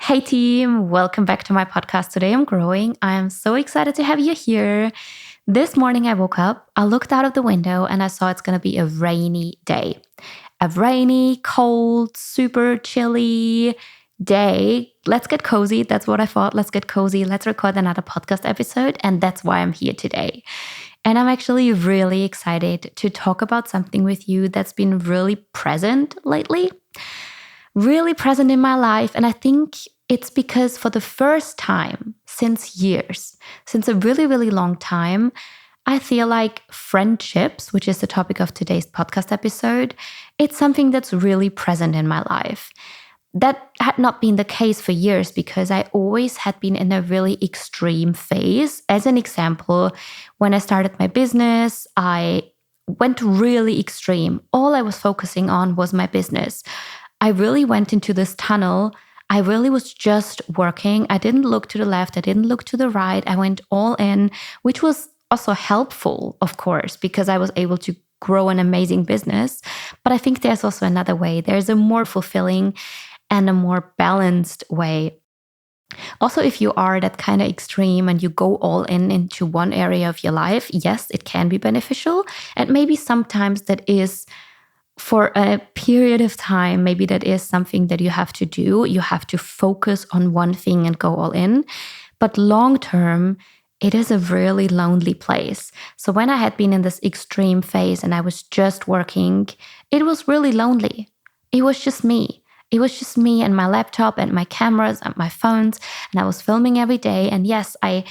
Hey team, welcome back to my podcast. Today I'm growing. I am so excited to have you here. This morning I woke up, I looked out of the window and I saw it's going to be a rainy day. A rainy, cold, super chilly day. Let's get cozy. That's what I thought. Let's get cozy. Let's record another podcast episode. And that's why I'm here today. And I'm actually really excited to talk about something with you that's been really present lately, really present in my life. And I think it's because for the first time since years, since a really, really long time, I feel like friendships, which is the topic of today's podcast episode, it's something that's really present in my life. That had not been the case for years because I always had been in a really extreme phase. As an example, when I started my business, I went really extreme. All I was focusing on was my business. I really went into this tunnel. I really was just working. I didn't look to the left. I didn't look to the right. I went all in, which was also helpful, of course, because I was able to grow an amazing business. But I think there's also another way. There's a more fulfilling and a more balanced way. Also, if you are that kind of extreme and you go all in into one area of your life, yes, it can be beneficial. And maybe sometimes that is for a period of time, maybe that is something that you have to do. You have to focus on one thing and go all in. But long term, it is a really lonely place. So when I had been in this extreme phase and I was just working, it was really lonely. It was just me. It was just me and my laptop and my cameras and my phones. And I was filming every day. And yes, I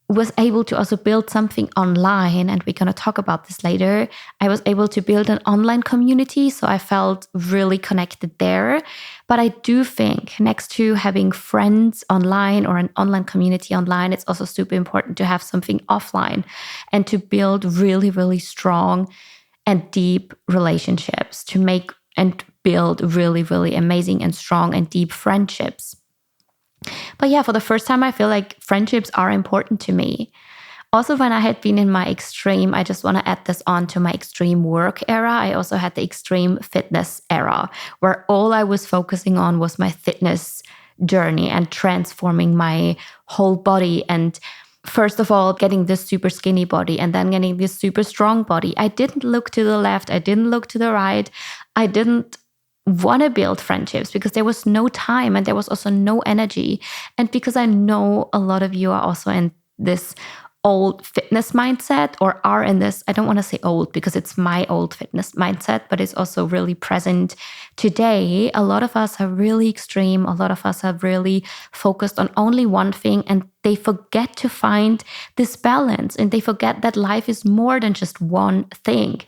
was able to also build something online, and we're going to talk about this later. I was able to build an online community, so I felt really connected there. But I do think next to having friends online or an online community online, it's also super important to have something offline and to build really, really strong and deep relationships, to make and build really, really amazing and strong and deep friendships. But yeah, for the first time, I feel like friendships are important to me. Also, when I had been in my extreme, I just want to add this on to my extreme work era. I also had the extreme fitness era, where all I was focusing on was my fitness journey and transforming my whole body. And first of all, getting this super skinny body and then getting this super strong body. I didn't look to the left. I didn't look to the right. I didn't want to build friendships because there was no time and there was also no energy. And because I know a lot of you are also in this old fitness mindset or are in this, I don't want to say old because it's my old fitness mindset, but it's also really present today. A lot of us are really extreme. A lot of us are really focused on only one thing, and they forget to find this balance, and they forget that life is more than just one thing.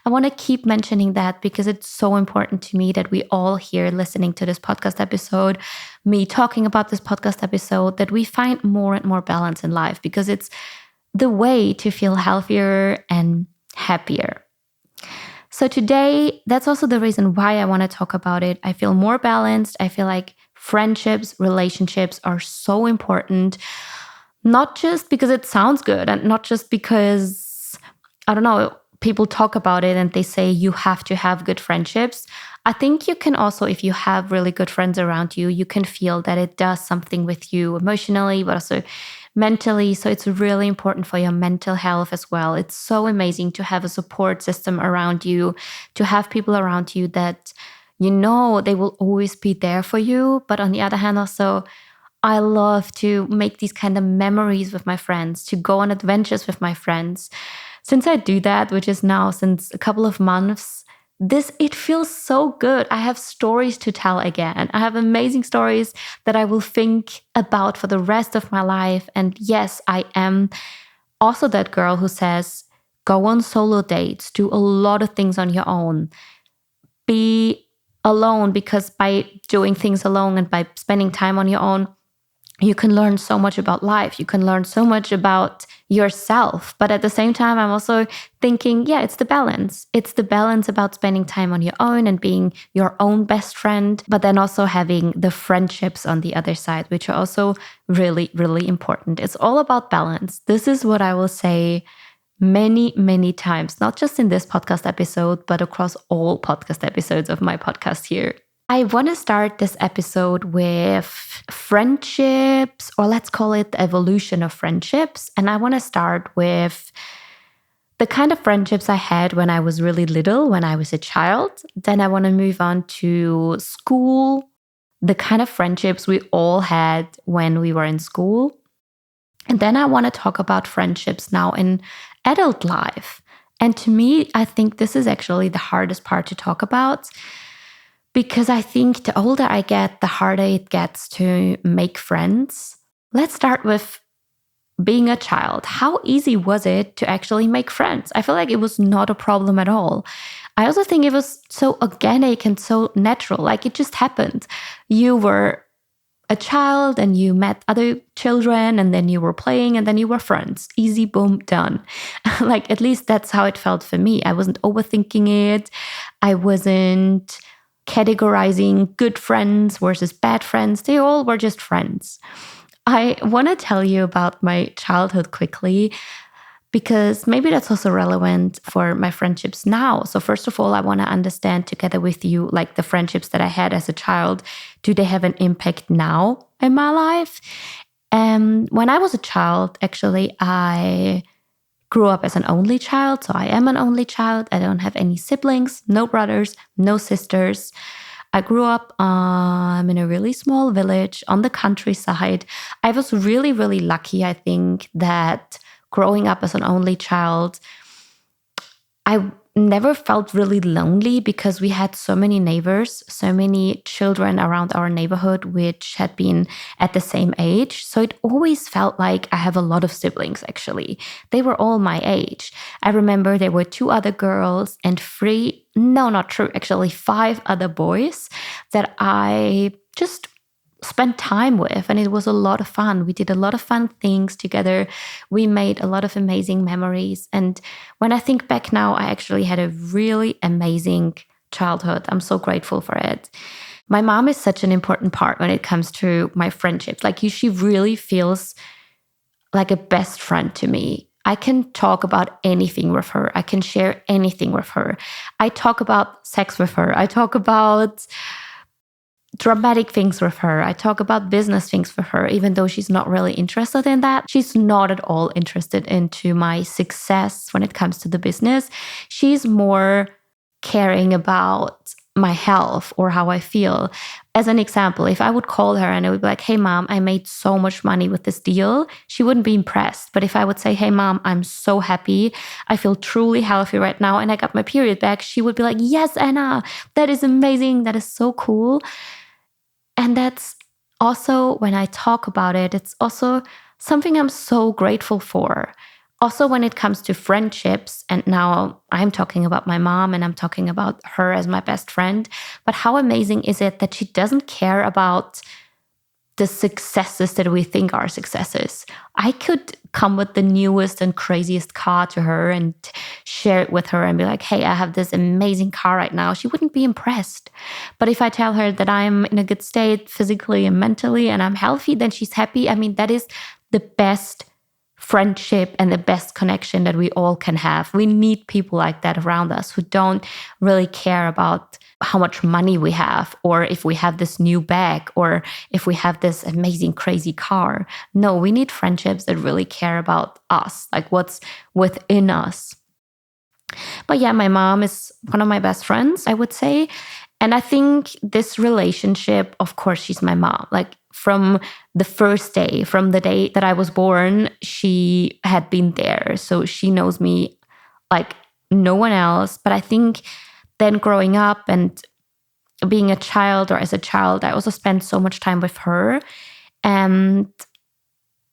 I want to keep mentioning that because it's so important to me that we all here listening to this podcast episode, me talking about this podcast episode, that we find more and more balance in life, because it's the way to feel healthier and happier. So today, that's also the reason why I want to talk about it. I feel more balanced. I feel like friendships, relationships are so important, not just because it sounds good and not just because, I don't know, people talk about it and they say you have to have good friendships. I think you can also, if you have really good friends around you, you can feel that it does something with you emotionally, but also mentally. So it's really important for your mental health as well. It's so amazing to have a support system around you, to have people around you that you know they will always be there for you. But on the other hand, also, I love to make these kind of memories with my friends, to go on adventures with my friends. Since I do that, which is now since a couple of months, it feels so good. I have stories to tell again. I have amazing stories that I will think about for the rest of my life. And yes, I am also that girl who says, go on solo dates, do a lot of things on your own. Be alone, because by doing things alone and by spending time on your own, you can learn so much about life. You can learn so much about yourself. But at the same time, I'm also thinking, yeah, it's the balance. It's the balance about spending time on your own and being your own best friend, but then also having the friendships on the other side, which are also really, really important. It's all about balance. This is what I will say many, many times, not just in this podcast episode, but across all podcast episodes of my podcast here. I want to start this episode with friendships, or let's call it the evolution of friendships. And I want to start with the kind of friendships I had when I was really little, when I was a child. Then I want to move on to school, the kind of friendships we all had when we were in school. And then I want to talk about friendships now in adult life. And to me, I think this is actually the hardest part to talk about, because I think the older I get, the harder it gets to make friends. Let's start with being a child. How easy was it to actually make friends? I feel like it was not a problem at all. I also think it was so organic and so natural, like it just happened. You were a child and you met other children and then you were playing and then you were friends. Easy, boom, done. Like at least that's how it felt for me. I wasn't overthinking it. I wasn't categorizing good friends versus bad friends. They all were just friends. I want to tell you about my childhood quickly, because maybe that's also relevant for my friendships now. So first of all, I want to understand together with you, like the friendships that I had as a child, do they have an impact now in my life? When I was a child, actually, I grew up as an only child. So I am an only child. I don't have any siblings, no brothers, no sisters. I grew up in a really small village on the countryside. I was really, really lucky, I think, that growing up as an only child, I never felt really lonely because we had so many neighbors, so many children around our neighborhood which had been at the same age. So it always felt like I have a lot of siblings, actually. They were all my age. I remember there were 2 other girls and 5 other boys that I just spent time with, and it was a lot of fun. We did a lot of fun things together. We made a lot of amazing memories. And when I think back now, I actually had a really amazing childhood. I'm so grateful for it. My mom is such an important part when it comes to my friendships. Like she really feels like a best friend to me. I can talk about anything with her. I can share anything with her. I talk about sex with her. I talk about dramatic things with her. I talk about business things with her, even though she's not really interested in that. She's not at all interested into my success when it comes to the business. She's more caring about my health or how I feel. As an example, if I would call her and I would be like, hey mom, I made so much money with this deal, she wouldn't be impressed. But if I would say, hey mom, I'm so happy, I feel truly healthy right now and I got my period back, she would be like, yes, Anna, that is amazing. That is so cool. And that's also, when I talk about it, it's also something I'm so grateful for. Also, when it comes to friendships, and now I'm talking about my mom and I'm talking about her as my best friend, but how amazing is it that she doesn't care about the successes that we think are successes? I could come with the newest and craziest car to her and share it with her and be like, hey, I have this amazing car right now. She wouldn't be impressed. But if I tell her that I'm in a good state physically and mentally and I'm healthy, then she's happy. I mean, that is the best friendship and the best connection that we all can have. We need people like that around us who don't really care about how much money we have, or if we have this new bag, or if we have this amazing, crazy car. No, we need friendships that really care about us, like what's within us. But yeah, my mom is one of my best friends, I would say. And I think this relationship, of course, she's my mom. Like from the first day, from the day that I was born, she had been there. So she knows me like no one else. But I think then growing up and being a child, or as a child, I also spent so much time with her. And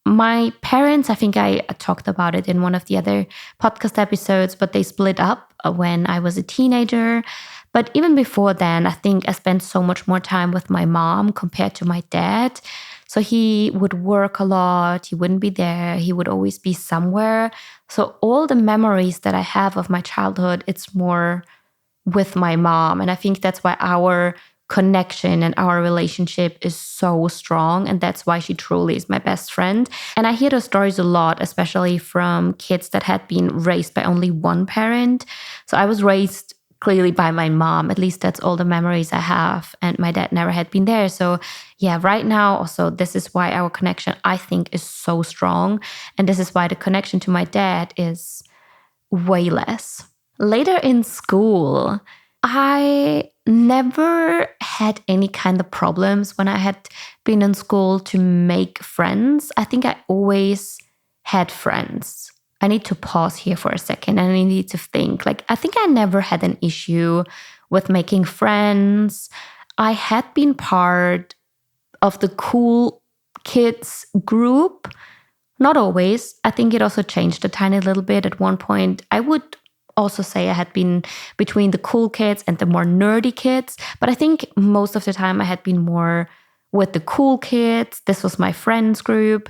my parents, I think I talked about it in one of the other podcast episodes, but they split up when I was a teenager. But even before then, I think I spent so much more time with my mom compared to my dad. So he would work a lot. He wouldn't be there. He would always be somewhere. So all the memories that I have of my childhood, it's more with my mom. And I think that's why our connection and our relationship is so strong. And that's why she truly is my best friend. And I hear those stories a lot, especially from kids that had been raised by only one parent. So I was raised clearly by my mom. At least that's all the memories I have. And my dad never had been there. So yeah, right now also, this is why our connection, I think, is so strong. And this is why the connection to my dad is way less. Later in school, I never had any kind of problems when I had been in school to make friends. I think I always had friends. I need to pause here for a second and I need to think. Like, I think I never had an issue with making friends. I had been part of the cool kids group. Not always. I think it also changed a tiny little bit. At one point, I would also say I had been between the cool kids and the more nerdy kids. But I think most of the time I had been more with the cool kids. This was my friends group.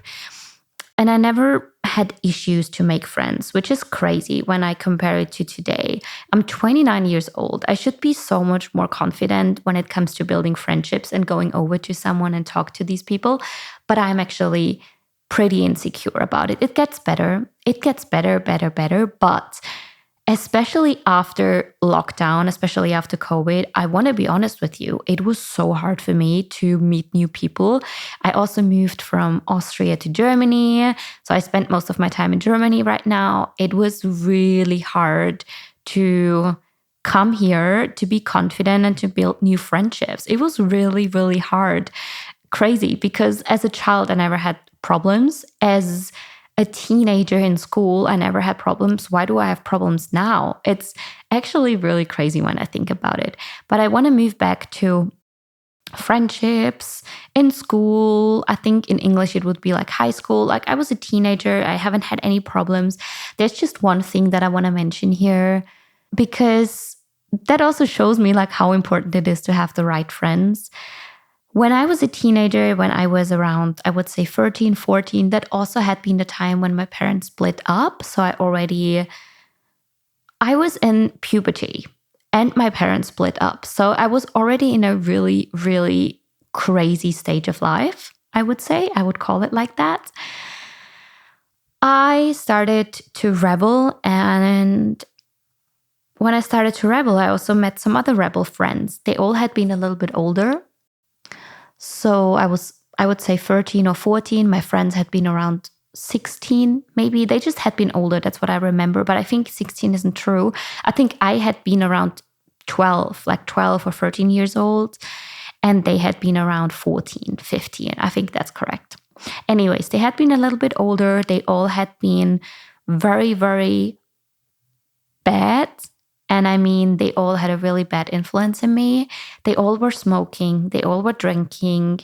And I never had issues to make friends, which is crazy when I compare it to today. I'm 29 years old. I should be so much more confident when it comes to building friendships and going over to someone and talk to these people. But I'm actually pretty insecure about it. It gets better. It gets better. But especially after lockdown, especially after COVID, I want to be honest with you, it was so hard for me to meet new people. I also moved from Austria to Germany. So I spent most of my time in Germany right now. It was really hard to come here, to be confident and to build new friendships. It was really, really hard. Crazy, because as a child, I never had problems. As a teenager in school, I never had problems. Why do I have problems now? It's actually really crazy when I think about it. But I want to move back to friendships in school. I think in English it would be like high school. Like, I was a teenager. I haven't had any problems. There's just one thing that I want to mention here, because that also shows me like how important it is to have the right friends. When I was a teenager, when I was around, I would say 13, 14, that also had been the time when my parents split up. So I was in puberty and my parents split up. So I was already in a really, really crazy stage of life, I would say. I would call it like that. I started to rebel, and when I started to rebel, I also met some other rebel friends. They all had been a little bit older. So I would say 13 or 14. My friends had been around 16, maybe. They just had been older. That's what I remember. But I think 16 isn't true. I think I had been around 12, like 12 or 13 years old. And they had been around 14, 15. I think that's correct. Anyways, they had been a little bit older. They all had been very, very bad. And I mean, they all had a really bad influence in me. They all were smoking. They all were drinking.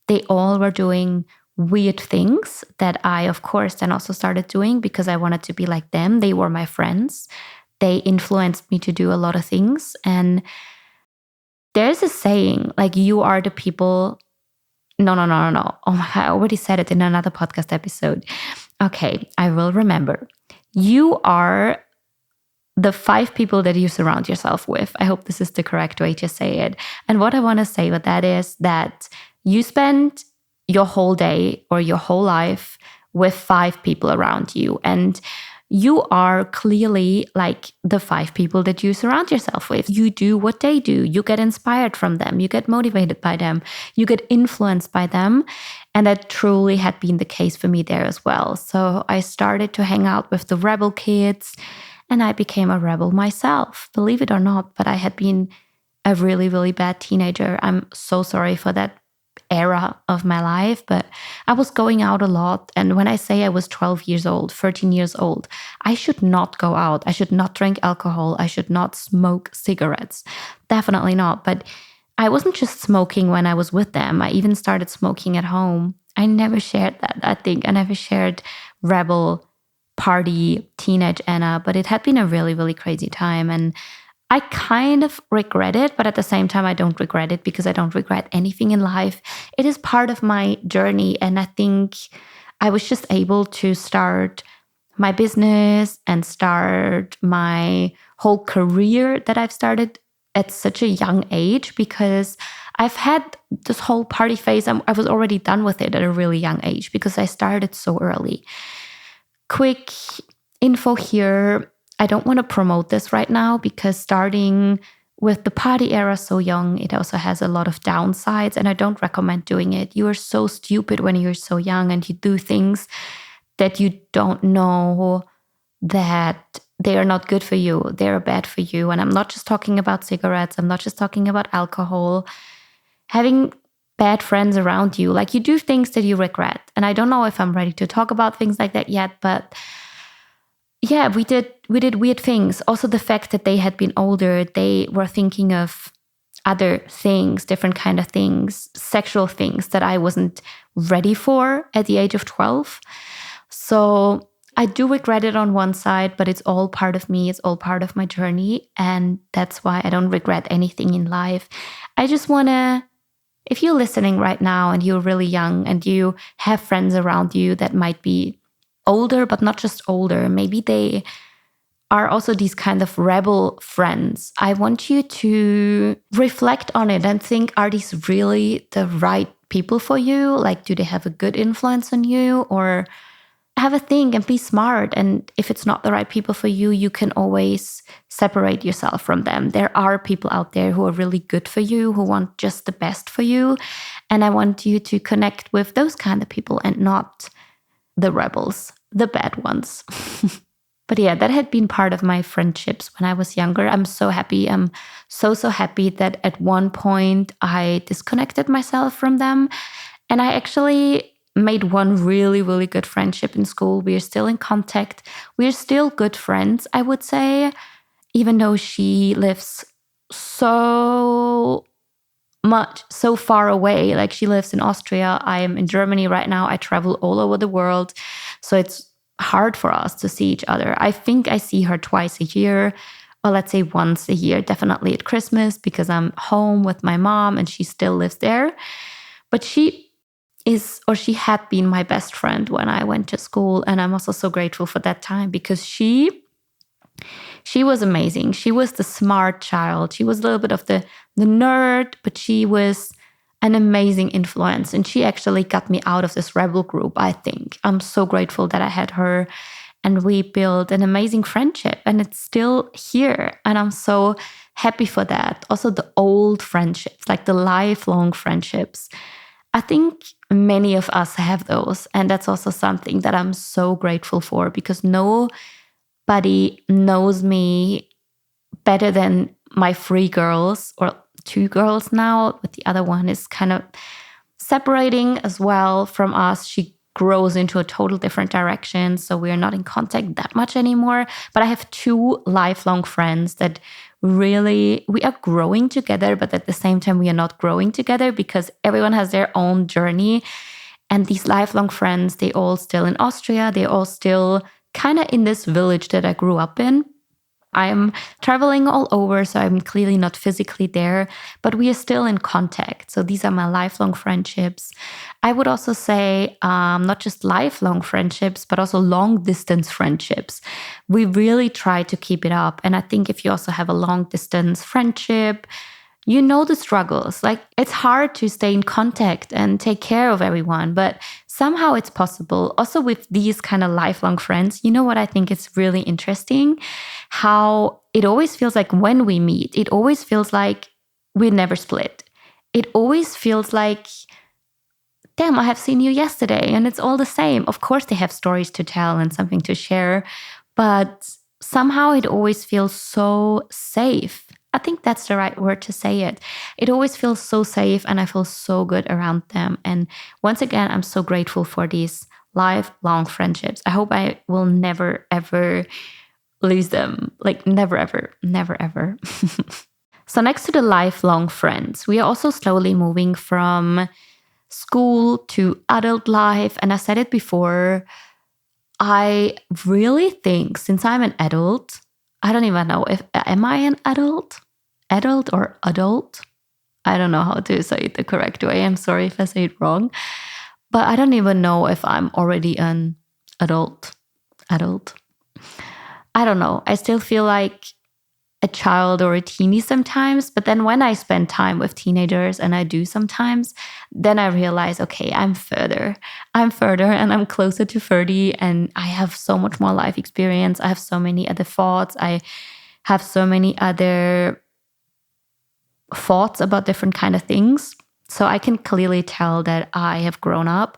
They all were doing weird things that I, of course, then also started doing because I wanted to be like them. They were my friends. They influenced me to do a lot of things. And there's a saying, like, you are the people. No. Oh my God, I already said it in another podcast episode. Okay, I will remember. You are the 5 people that you surround yourself with. I hope this is the correct way to say it. And what I want to say with that is that you spend your whole day or your whole life with 5 people around you. And you are clearly like the 5 people that you surround yourself with. You do what they do. You get inspired from them. You get motivated by them. You get influenced by them. And that truly had been the case for me there as well. So I started to hang out with the rebel kids. And I became a rebel myself, believe it or not. But I had been a really, really bad teenager. I'm so sorry for that era of my life, but I was going out a lot. And when I say I was 12 years old, 13 years old, I should not go out. I should not drink alcohol. I should not smoke cigarettes. Definitely not. But I wasn't just smoking when I was with them. I even started smoking at home. I never shared that, I think. I never shared rebel party teenage Anna, but it had been a really, really crazy time. And I kind of regret it, but at the same time, I don't regret it because I don't regret anything in life. It is part of my journey. And I think I was just able to start my business and start my whole career that I've started at such a young age because I've had this whole party phase. I was already done with it at a really young age because I started so early. Quick info here. I don't want to promote this right now because starting with the party era so young, it also has a lot of downsides, and I don't recommend doing it. You are so stupid when you're so young and you do things that you don't know that they are not good for you. They're bad for you. And I'm not just talking about cigarettes. I'm not just talking about alcohol. Having bad friends around you, like you do things that you regret. And I don't know if I'm ready to talk about things like that yet, but yeah, we did weird things. Also, the fact that they had been older, they were thinking of other things, different kind of things, sexual things that I wasn't ready for at the age of 12. So I do regret it on one side, but it's all part of me. It's all part of my journey. And that's why I don't regret anything in life. I just want to, if you're listening right now and you're really young and you have friends around you that might be older, but not just older, maybe they are also these kind of rebel friends. I want you to reflect on it and think, are these really the right people for you? Like, do they have a good influence on you? Or have a think and be smart. And if it's not the right people for you, you can always separate yourself from them. There are people out there who are really good for you, who want just the best for you. And I want you to connect with those kind of people and not the rebels, the bad ones. But yeah, that had been part of my friendships when I was younger. I'm so happy. I'm so happy that at one point I disconnected myself from them. And I actually made one really, really good friendship in school. We are still in contact. We're still good friends, I would say, even though she lives so far away. Like, she lives in Austria. I am in Germany right now. I travel all over the world. So it's hard for us to see each other. I think I see her twice a year, or let's say once a year, definitely at Christmas, because I'm home with my mom and she still lives there. But she had been my best friend when I went to school. And I'm also so grateful for that time, because she was amazing. She was the smart child. She was a little bit of the nerd, but she was an amazing influence. And she actually got me out of this rebel group, I think. I'm so grateful that I had her. And we built an amazing friendship, and it's still here. And I'm so happy for that. Also, the old friendships, like the lifelong friendships. I think many of us have those. And that's also something that I'm so grateful for, because nobody knows me better than my 3 girls, or 2 girls now, but the other one is kind of separating as well from us. She grows into a total different direction, so we're not in contact that much anymore. But I have 2 lifelong friends that really, we are growing together, but at the same time we are not growing together, because everyone has their own journey. And these lifelong friends, they all still in Austria. They all still kind of in this village that I grew up in. I'm traveling all over, so I'm clearly not physically there, but we are still in contact. So these are my lifelong friendships. I would also say not just lifelong friendships, but also long distance friendships. We really try to keep it up. And I think if you also have a long distance friendship, you know the struggles. Like, it's hard to stay in contact and take care of everyone, but somehow it's possible. Also, with these kind of lifelong friends, you know what I think is really interesting? How it always feels like when we meet, it always feels like we never split. It always feels like, damn, I have seen you yesterday, and it's all the same. Of course, they have stories to tell and something to share, but somehow it always feels so safe. I think that's the right word to say it. It always feels so safe, and I feel so good around them. And once again, I'm so grateful for these lifelong friendships. I hope I will never, ever lose them. Like, never, ever, never, ever. So next to the lifelong friends, we are also slowly moving from school to adult life. And I said it before, I really think since I'm an adult, I don't even know am I an adult? Adult or adult? I don't know how to say it the correct way. I'm sorry if I say it wrong. But I don't even know if I'm already an adult. I don't know. I still feel like a child or a teenie sometimes. But then when I spend time with teenagers, and I do sometimes, then I realize, okay, I'm further. And I'm closer to 30, and I have so much more life experience. I have so many other thoughts. I have so many other thoughts about different kind of things. So I can clearly tell that I have grown up.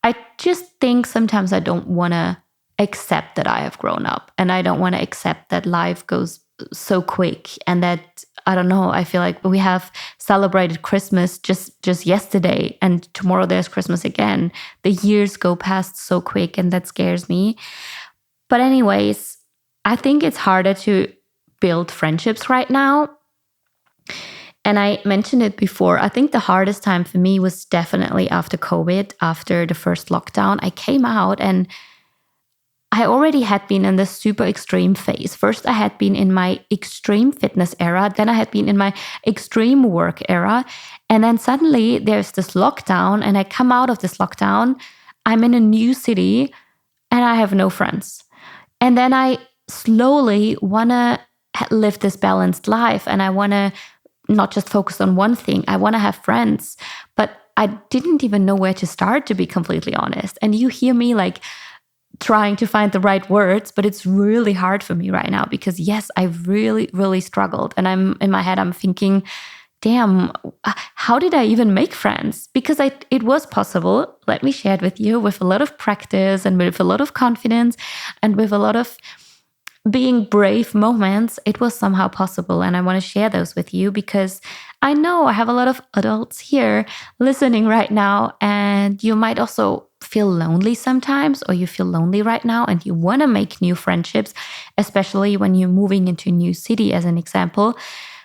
I just think sometimes I don't want to accept that I have grown up, and I don't want to accept that life goes so quick, and that, I don't know, I feel like we have celebrated Christmas just yesterday, and tomorrow there's Christmas again. The years go past so quick, and that scares me. But anyways, I think it's harder to build friendships right now. And I mentioned it before. I think the hardest time for me was definitely after COVID, after the first lockdown. I came out and I already had been in this super extreme phase. First, I had been in my extreme fitness era. Then I had been in my extreme work era. And then suddenly there's this lockdown, and I come out of this lockdown. I'm in a new city and I have no friends. And then I slowly want to live this balanced life, and I want to not just focus on one thing. I want to have friends, but I didn't even know where to start, to be completely honest. And you hear me like trying to find the right words, but it's really hard for me right now because yes, I really, really struggled. And I'm in my head, I'm thinking, damn, how did I even make friends? Because it was possible. Let me share it with you, with a lot of practice and with a lot of confidence and with a lot of being brave moments, it was somehow possible. And I want to share those with you because I know I have a lot of adults here listening right now. And you might also feel lonely sometimes, or you feel lonely right now and you want to make new friendships, especially when you're moving into a new city, as an example.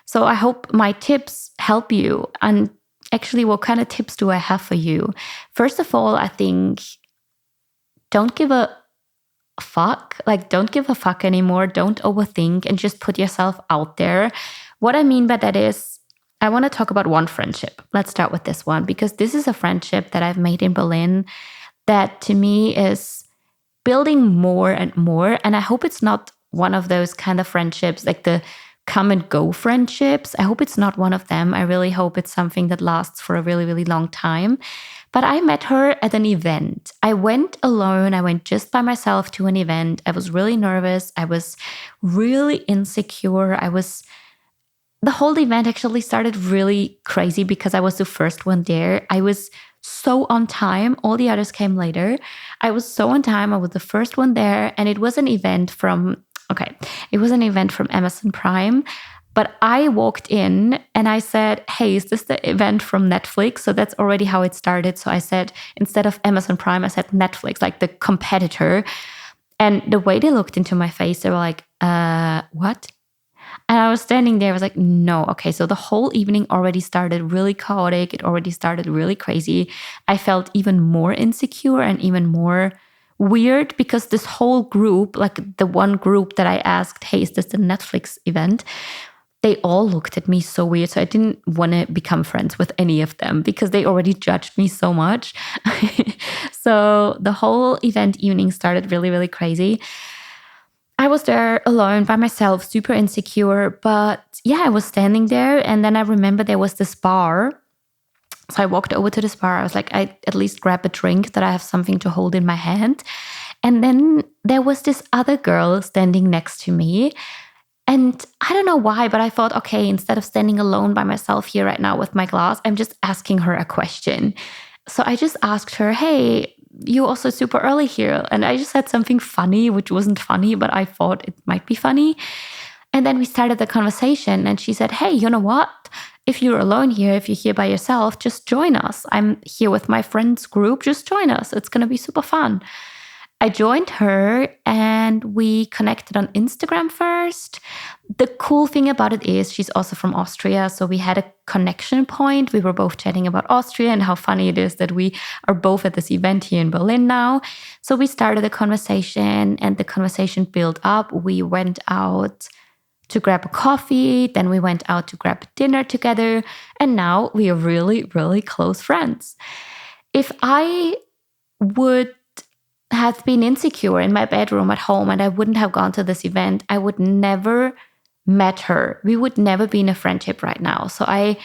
So I hope my tips help you. And actually, what kind of tips do I have for you? First of all, I think don't give a fuck. Like, don't give a fuck anymore. Don't overthink and just put yourself out there. What I mean by that is, I want to talk about one friendship. Let's start with this one, because this is a friendship that I've made in Berlin that to me is building more and more. And I hope it's not one of those kind of friendships, like the come and go friendships. I hope it's not one of them. I really hope it's something that lasts for a really, really long time. But I met her at an event. I went alone. I went just by myself to an event. I was really nervous. I was really insecure. The whole event actually started really crazy because I was the first one there. I was so on time. All the others came later. I was so on time. I was the first one there. And it was an event from Amazon Prime. But I walked in and I said, hey, is this the event from Netflix? So that's already how it started. So I said, instead of Amazon Prime, I said Netflix, like the competitor. And the way they looked into my face, they were like, what? And I was standing there, I was like, no, okay. So the whole evening already started really chaotic. It already started really crazy. I felt even more insecure and even more weird because this whole group, like the one group that I asked, hey, is this the Netflix event? They all looked at me so weird. So I didn't want to become friends with any of them because they already judged me so much. So the whole event evening started really, really crazy. I was there alone by myself, super insecure. But yeah, I was standing there. And then I remember there was this bar. So I walked over to this bar. I was like, I at least grab a drink that I have something to hold in my hand. And then there was this other girl standing next to me. And I don't know why, but I thought, okay, instead of standing alone by myself here right now with my glass, I'm just asking her a question. So I just asked her, hey, you also super early here. And I just said something funny, which wasn't funny, but I thought it might be funny. And then we started the conversation and she said, hey, you know what? If you're alone here, if you're here by yourself, just join us. I'm here with my friends group. Just join us. It's going to be super fun. I joined her and we connected on Instagram first. The cool thing about it is she's also from Austria. So we had a connection point. We were both chatting about Austria and how funny it is that we are both at this event here in Berlin now. So we started a conversation and the conversation built up. We went out to grab a coffee. Then we went out to grab dinner together. And now we are really, really close friends. If I would have been insecure in my bedroom at home and I wouldn't have gone to this event, I would never met her, we would never be in a friendship right now. So I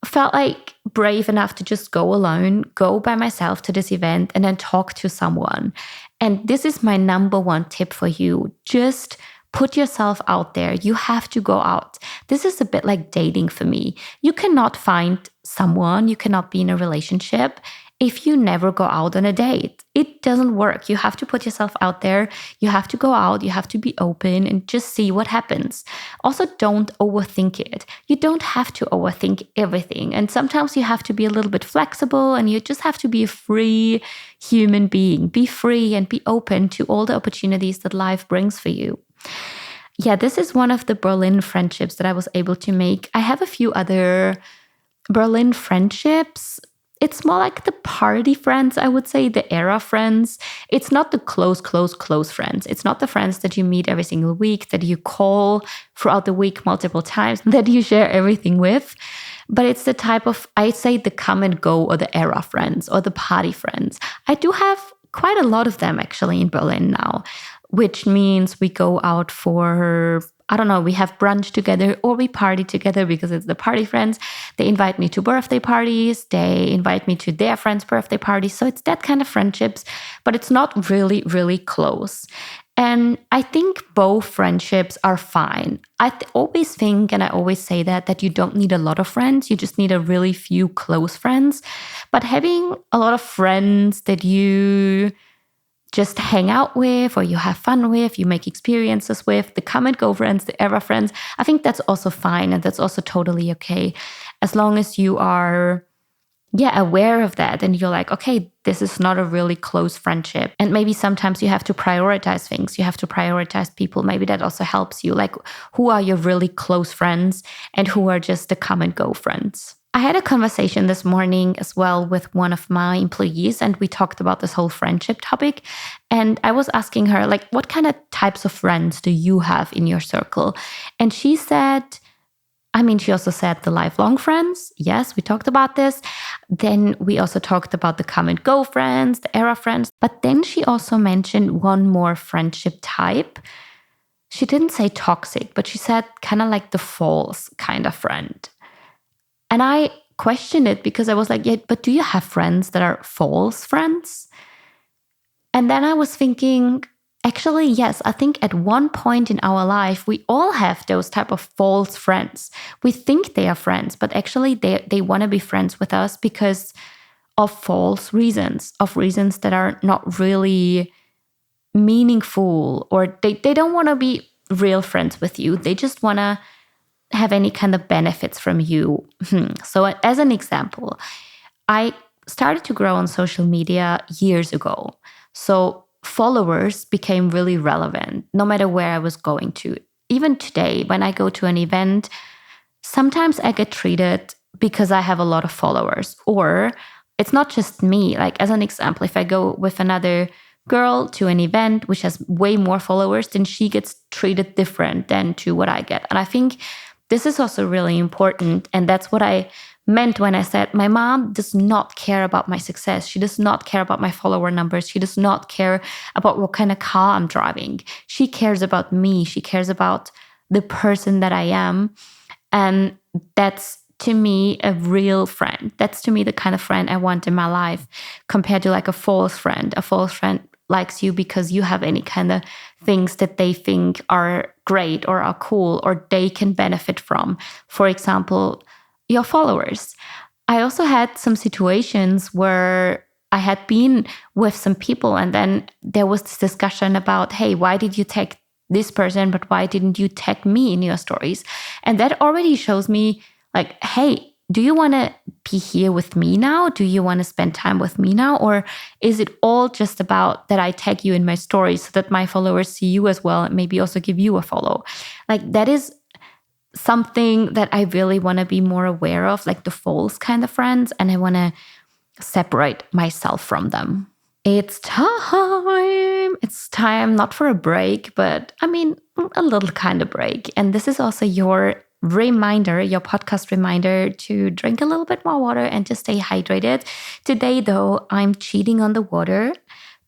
felt like brave enough to just go alone, go by myself to this event and then talk to someone. And this is my number one tip for you. Just put yourself out there. You have to go out. This is a bit like dating for me. You cannot find someone, you cannot be in a relationship if you never go out on a date. It doesn't work. You have to put yourself out there. You have to go out. You have to be open and just see what happens. Also, don't overthink it. You don't have to overthink everything. And sometimes you have to be a little bit flexible and you just have to be a free human being. Be free and be open to all the opportunities that life brings for you. Yeah, this is one of the Berlin friendships that I was able to make. I have a few other Berlin friendships. It's more like the party friends, I would say, the era friends. It's not the close friends. It's not the friends that you meet every single week, that you call throughout the week multiple times, that you share everything with. But it's the type of, I'd say, the come and go or the era friends or the party friends. I do have quite a lot of them actually in Berlin now, which means we go out for, I don't know, we have brunch together or we party together because it's the party friends. They invite me to birthday parties. They invite me to their friends' birthday parties. So it's that kind of friendships, but it's not really, really close. And I think both friendships are fine. I always think, and I always say that you don't need a lot of friends. You just need a really few close friends. But having a lot of friends that you just hang out with or you have fun with, you make experiences with, the come and go friends, the era friends, I think that's also fine and that's also totally okay. As long as you are aware of that and you're like, okay, this is not a really close friendship. And maybe sometimes you have to prioritize things. You have to prioritize people. Maybe that also helps you. Like, who are your really close friends and who are just the come and go friends? I had a conversation this morning as well with one of my employees, and we talked about this whole friendship topic. And I was asking her, like, what kind of types of friends do you have in your circle? And she said, she also said the lifelong friends. Yes, we talked about this. Then we also talked about the come and go friends, the era friends. But then she also mentioned one more friendship type. She didn't say toxic, but she said kind of like the false kind of friend. And I questioned it because I was like, yeah, but do you have friends that are false friends? And then I was thinking, actually, yes, I think at one point in our life, we all have those type of false friends. We think they are friends, but actually they want to be friends with us because of false reasons, of reasons that are not really meaningful, or they don't want to be real friends with you. They just want to have any kind of benefits from you. So as an example, I started to grow on social media years ago. So followers became really relevant no matter where I was going to. Even today, when I go to an event, sometimes I get treated because I have a lot of followers. Or it's not just me. Like, as an example, if I go with another girl to an event which has way more followers, then she gets treated different than to what I get. And I think this is also really important. And that's what I meant when I said my mom does not care about my success. She does not care about my follower numbers. She does not care about what kind of car I'm driving. She cares about me. She cares about the person that I am. And that's, to me, a real friend. That's, to me, the kind of friend I want in my life, compared to like a false friend. A false friend likes you because you have any kind of things that they think are great or are cool or they can benefit from. For example, your followers. I also had some situations where I had been with some people and then there was this discussion about, hey, why did you tag this person, but why didn't you tag me in your stories? And that already shows me like, hey, do you want to be here with me now? Do you want to spend time with me now? Or is it all just about that I tag you in my stories so that my followers see you as well and maybe also give you a follow? Like, that is something that I really want to be more aware of, like the false kind of friends, and I want to separate myself from them. It's time. It's time not for a break, but a little kind of break. And this is also your reminder, your podcast reminder to drink a little bit more water and to stay hydrated. Today, though, I'm cheating on the water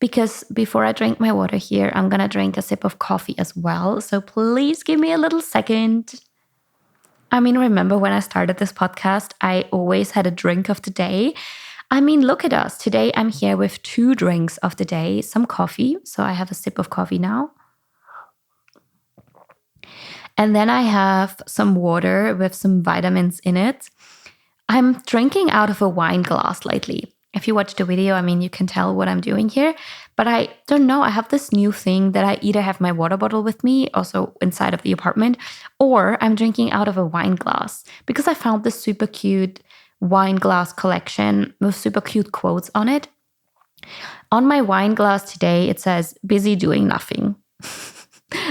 because before I drink my water here, I'm going to drink a sip of coffee as well. So please give me a little second. I mean, remember when I started this podcast, I always had a drink of the day. I mean, look at us. Today I'm here with 2 drinks of the day, some coffee. So I have a sip of coffee now. And then I have some water with some vitamins in it. I'm drinking out of a wine glass lately. If you watch the video, I mean, you can tell what I'm doing here. But I don't know. I have this new thing that I either have my water bottle with me, also inside of the apartment, or I'm drinking out of a wine glass because I found this super cute wine glass collection with super cute quotes on it. On my wine glass today, it says, busy doing nothing.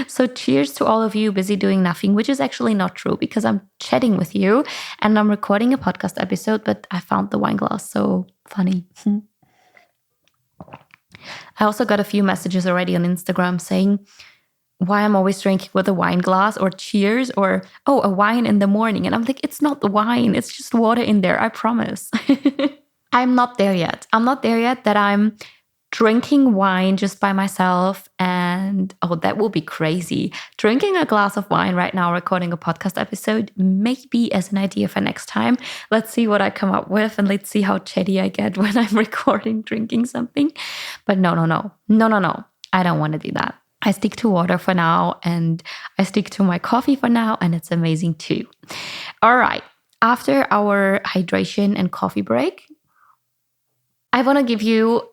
So cheers to all of you busy doing nothing, which is actually not true because I'm chatting with you and I'm recording a podcast episode, but I found the wine glass so funny. I also got a few messages already on Instagram saying why I'm always drinking with a wine glass or cheers or, oh, a wine in the morning. And I'm like, it's not the wine. It's just water in there. I promise. I'm not there yet. I'm not there yet that I'm drinking wine just by myself and, oh, that will be crazy. Drinking a glass of wine right now, recording a podcast episode, maybe as an idea for next time. Let's see what I come up with and let's see how chatty I get when I'm recording, drinking something. But no. I don't want to do that. I stick to water for now and I stick to my coffee for now, and it's amazing too. All right. After our hydration and coffee break, I want to give you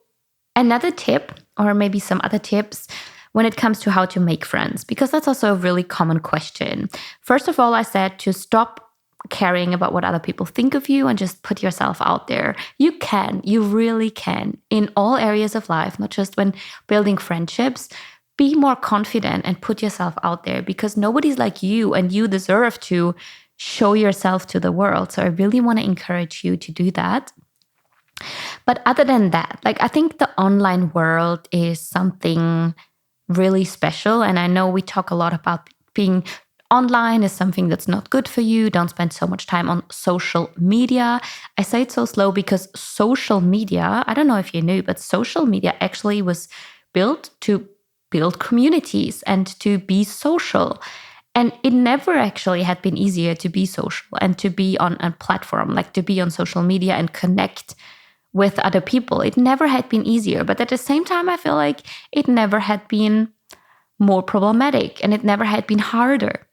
another tip, or maybe some other tips when it comes to how to make friends, because that's also a really common question. First of all, I said to stop caring about what other people think of you and just put yourself out there. You really can, in all areas of life, not just when building friendships. Be more confident and put yourself out there because nobody's like you and you deserve to show yourself to the world. So I really want to encourage you to do that. But other than that, like, I think the online world is something really special. And I know we talk a lot about being online is something that's not good for you. Don't spend so much time on social media. I say it so slow because social media, I don't know if you knew, but social media actually was built to build communities and to be social. And it never actually had been easier to be social and to be on a platform, like to be on social media and connect with other people. It never had been easier. But at the same time, I feel like it never had been more problematic and it never had been harder.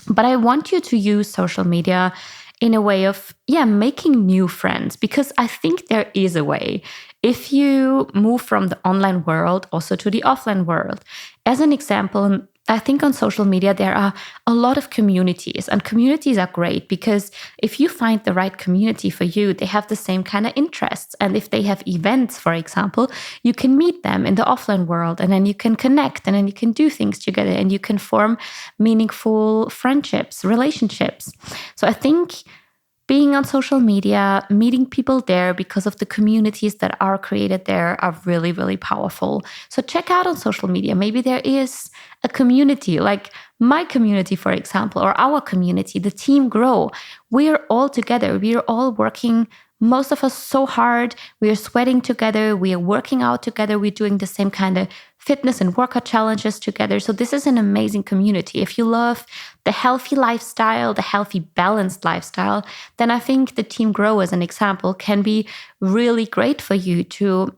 But I want you to use social media in a way of, making new friends, because I think there is a way. If you move from the online world also to the offline world, as an example, I think on social media, there are a lot of communities, and communities are great because if you find the right community for you, they have the same kind of interests. And if they have events, for example, you can meet them in the offline world and then you can connect and then you can do things together and you can form meaningful friendships, relationships. So I think being on social media, meeting people there because of the communities that are created there are really, really powerful. So check out on social media. Maybe there is a community like my community, for example, or our community, the Team Grow. We are all together. We are all working, most of us so hard. We are sweating together. We are working out together. We're doing the same kind of fitness and workout challenges together. So this is an amazing community. If you love the healthy lifestyle, the healthy, balanced lifestyle, then I think the Team Grow, as an example, can be really great for you to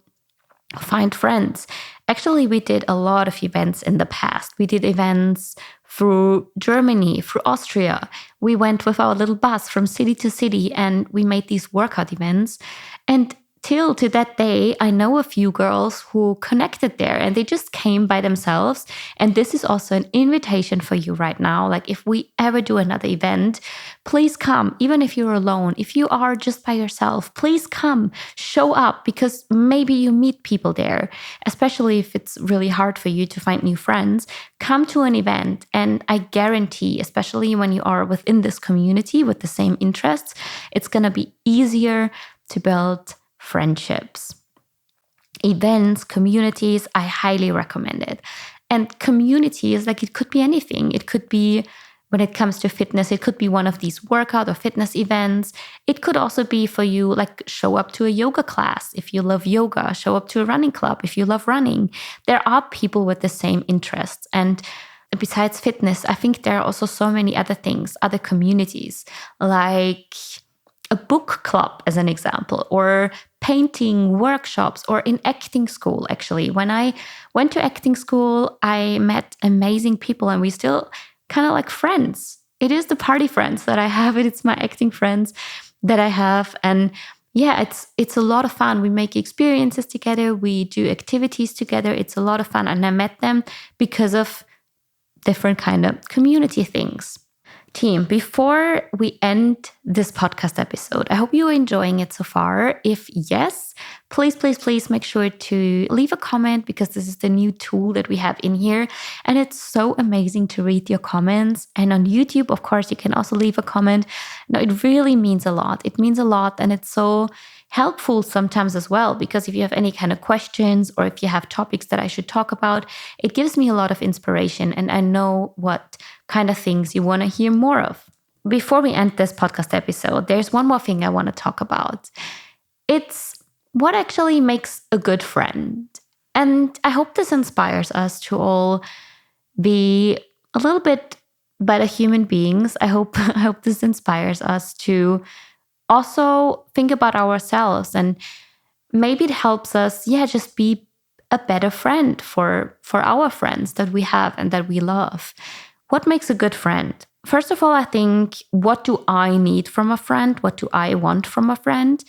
find friends. Actually, we did a lot of events in the past. We did events through Germany, through Austria. We went with our little bus from city to city and we made these workout events. And till to that day, I know a few girls who connected there and they just came by themselves. And this is also an invitation for you right now. Like, if we ever do another event, please come. Even if you're alone, if you are just by yourself, please come, show up, because maybe you meet people there, especially if it's really hard for you to find new friends. Come to an event and I guarantee, especially when you are within this community with the same interests, it's going to be easier to build friendships. Events, communities, I highly recommend it. And communities, like, it could be anything. It could be when it comes to fitness, it could be one of these workout or fitness events. It could also be for you, like show up to a yoga class if you love yoga, show up to a running club if you love running. There are people with the same interests. And besides fitness, I think there are also so many other things, other communities, like a book club as an example, or painting workshops, or in acting school. Actually, when I went to acting school, I met amazing people, and we still kind of like friends. It is the party friends that I have. It's my acting friends that I have. And yeah, it's a lot of fun. We make experiences together. We do activities together. It's a lot of fun. And I met them because of different kind of community things. Team, before we end this podcast episode, I hope you're enjoying it so far. If yes, please make sure to leave a comment, because this is the new tool that we have in here. And it's so amazing to read your comments. And on YouTube, of course, you can also leave a comment. No, it really means a lot. It means a lot. And it's so helpful sometimes as well, because if you have any kind of questions, or if you have topics that I should talk about, it gives me a lot of inspiration, and I know what kind of things you want to hear more of. Before we end this podcast episode, there's one more thing I want to talk about. It's what actually makes a good friend. And I hope this inspires us to all be a little bit better human beings. I hope this inspires us to also think about ourselves, and maybe it helps us, just be a better friend for our friends that we have and that we love. What makes a good friend? First of all, I think, what do I need from a friend? What do I want from a friend?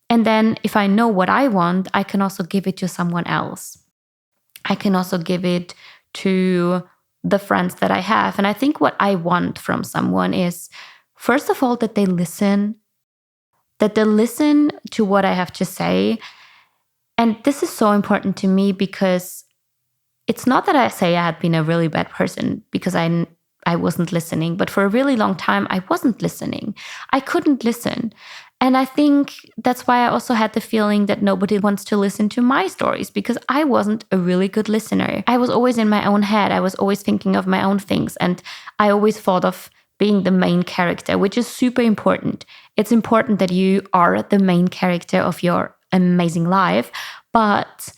And then if I know what I want, I can also give it to someone else. I can also give it to the friends that I have. And I think what I want from someone is, first of all, that they listen to what I have to say. And this is so important to me, because it's not that I say I had been a really bad person because I wasn't listening, but for a really long time, I wasn't listening. I couldn't listen. And I think that's why I also had the feeling that nobody wants to listen to my stories, because I wasn't a really good listener. I was always in my own head. I was always thinking of my own things. And I always thought of being the main character, which is super important. It's important that you are the main character of your amazing life. But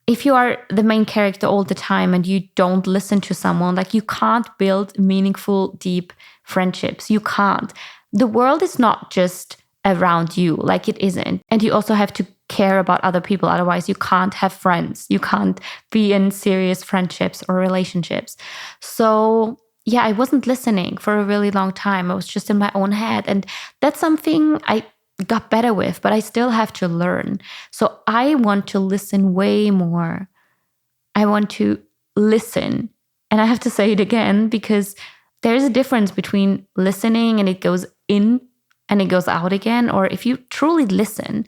if you are the main character all the time and you don't listen to someone, like, you can't build meaningful, deep friendships. You can't. The world is not just around you, like it isn't. And you also have to care about other people. Otherwise, you can't have friends. You can't be in serious friendships or relationships. So yeah, I wasn't listening for a really long time. I was just in my own head. And that's something I got better with, but I still have to learn. So I want to listen way more. I want to listen. And I have to say it again, because there's a difference between listening and it goes in and it goes out again, or if you truly listen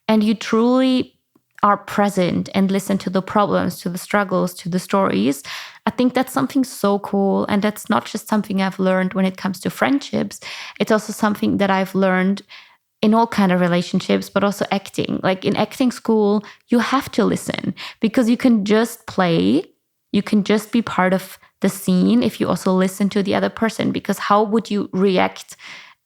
and you truly are present and listen to the problems, to the struggles, to the stories, I think that's something so cool. And that's not just something I've learned when it comes to friendships. It's also something that I've learned in all kind of relationships, but also acting. Like in acting school, you have to listen, because you can just play. You can just be part of the scene if you also listen to the other person, because how would you react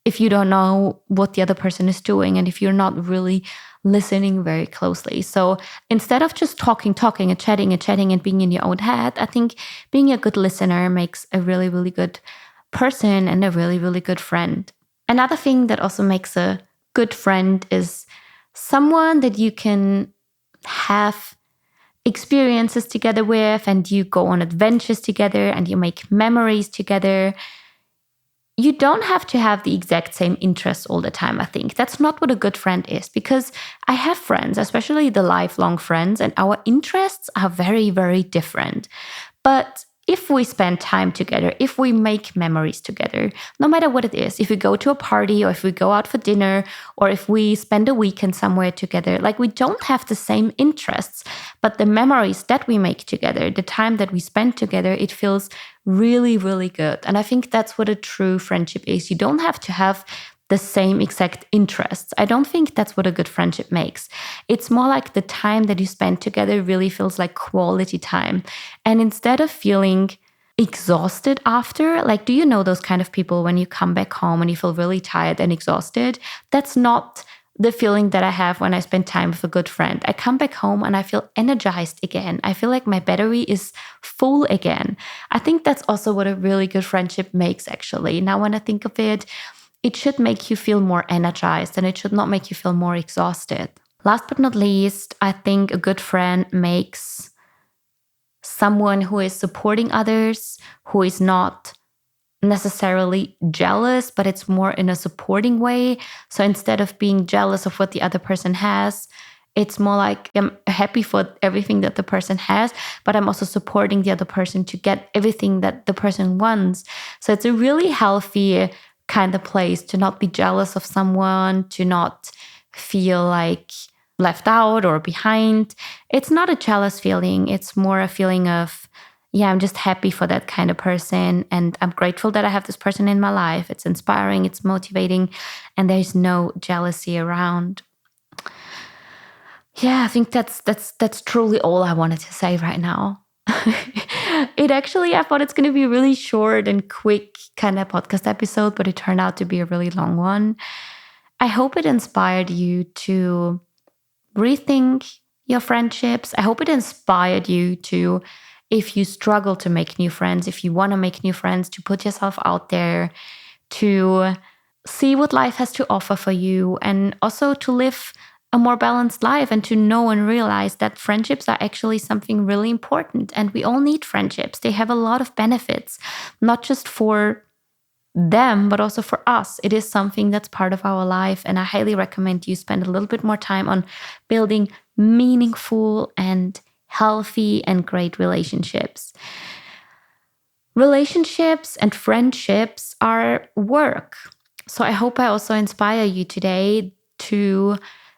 if you don't know what the other person is doing and if you're not really listening very closely? So instead of just talking and chatting and being in your own head, I think being a good listener makes a really, really good person and a really, really good friend. Another thing that also makes a good friend is someone that you can have experiences together with, and you go on adventures together and you make memories together. You don't have to have the exact same interests all the time, I think. That's not what a good friend is, because I have friends, especially the lifelong friends, and our interests are very, very different. But if we spend time together, if we make memories together, no matter what it is, if we go to a party or if we go out for dinner or if we spend a weekend somewhere together, like, we don't have the same interests, but the memories that we make together, the time that we spend together, it feels really, really good. And I think that's what a true friendship is. You don't have to have the same exact interests. I don't think that's what a good friendship makes. It's more like the time that you spend together really feels like quality time. And instead of feeling exhausted after. Like, do you know those kind of people when you come back home and you feel really tired and exhausted? That's not the feeling that I have when I spend time with a good friend. I come back home and I feel energized again. I feel like my battery is full again. I think that's also what a really good friendship makes, actually. Now, when I think of it, it should make you feel more energized and it should not make you feel more exhausted. Last but not least, I think a good friend makes someone who is supporting others, who is not necessarily jealous, but it's more in a supporting way. So instead of being jealous of what the other person has, it's more like I'm happy for everything that the person has, but I'm also supporting the other person to get everything that the person wants. So it's a really healthy kind of place to not be jealous of someone, to not feel like left out or behind. It's not a jealous feeling. It's more a feeling of, yeah, I'm just happy for that kind of person. And I'm grateful that I have this person in my life. It's inspiring, it's motivating, and there's no jealousy around. Yeah, I think that's truly all I wanted to say right now. I thought it's going to be a really short and quick kind of podcast episode, but it turned out to be a really long one. I hope it inspired you to rethink your friendships. I hope it inspired you to, if you struggle to make new friends, if you want to make new friends, to put yourself out there, to see what life has to offer for you, and also to live a more balanced life and to know and realize that friendships are actually something really important. And we all need friendships. They have a lot of benefits, not just for them, but also for us. It is something that's part of our life. And I highly recommend you spend a little bit more time on building meaningful and healthy and great relationships. Relationships and friendships are work. So I hope I also inspire you today to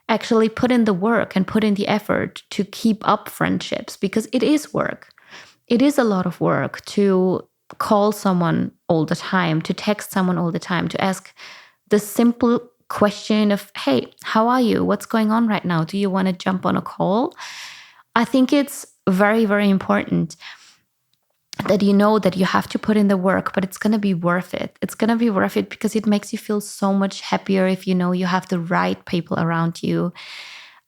actually put in the work and put in the effort to keep up friendships, because it is work. It is a lot of work to call someone all the time, to text someone all the time, to ask the simple question of, hey, how are you? What's going on right now? Do you want to jump on a call? I think it's very, very important that you know that you have to put in the work, but it's going to be worth it. It's going to be worth it because it makes you feel so much happier if you know you have the right people around you.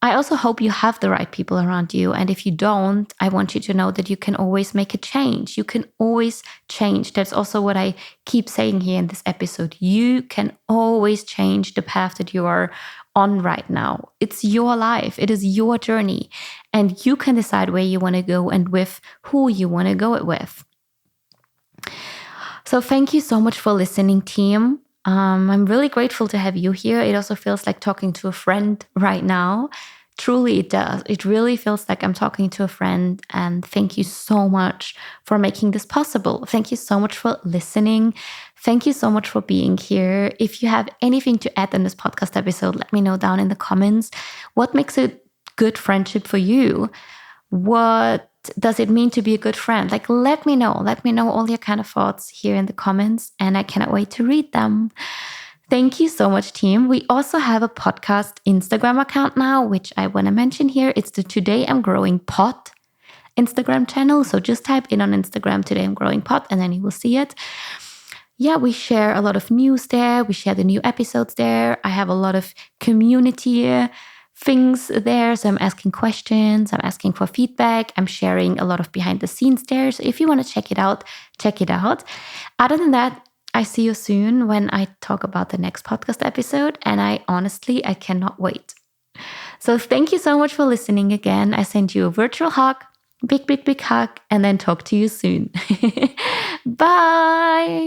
I also hope you have the right people around you. And if you don't, I want you to know that you can always make a change. You can always change. That's also what I keep saying here in this episode. You can always change the path that you are on right now. It's your life. It is your journey. And you can decide where you want to go and with who you want to go it with. So thank you so much for listening, team. I'm really grateful to have you here. It also feels like talking to a friend right now. Truly, it does. It really feels like I'm talking to a friend. And thank you so much for making this possible. Thank you so much for listening. Thank you so much for being here. If you have anything to add in this podcast episode, let me know down in the comments. What makes a good friendship for you? What does it mean to be a good friend? Like, let me know. Let me know all your kind of thoughts here in the comments, and I cannot wait to read them. Thank you so much, team. We also have a podcast Instagram account now, which I want to mention here. It's the Today I'm Growing Pod Instagram channel. So just type in on Instagram, Today I'm Growing Pod, and then you will see it. Yeah, we share a lot of news there. We share the new episodes there. I have a lot of community things there. So I'm asking questions, I'm asking for feedback, I'm sharing a lot of behind the scenes there. So if you want to check it out, check it out. Other than that, I see you soon when I talk about the next podcast episode. And I cannot wait. So thank you so much for listening again. I send you a virtual hug, big, big, big hug, and then talk to you soon. Bye.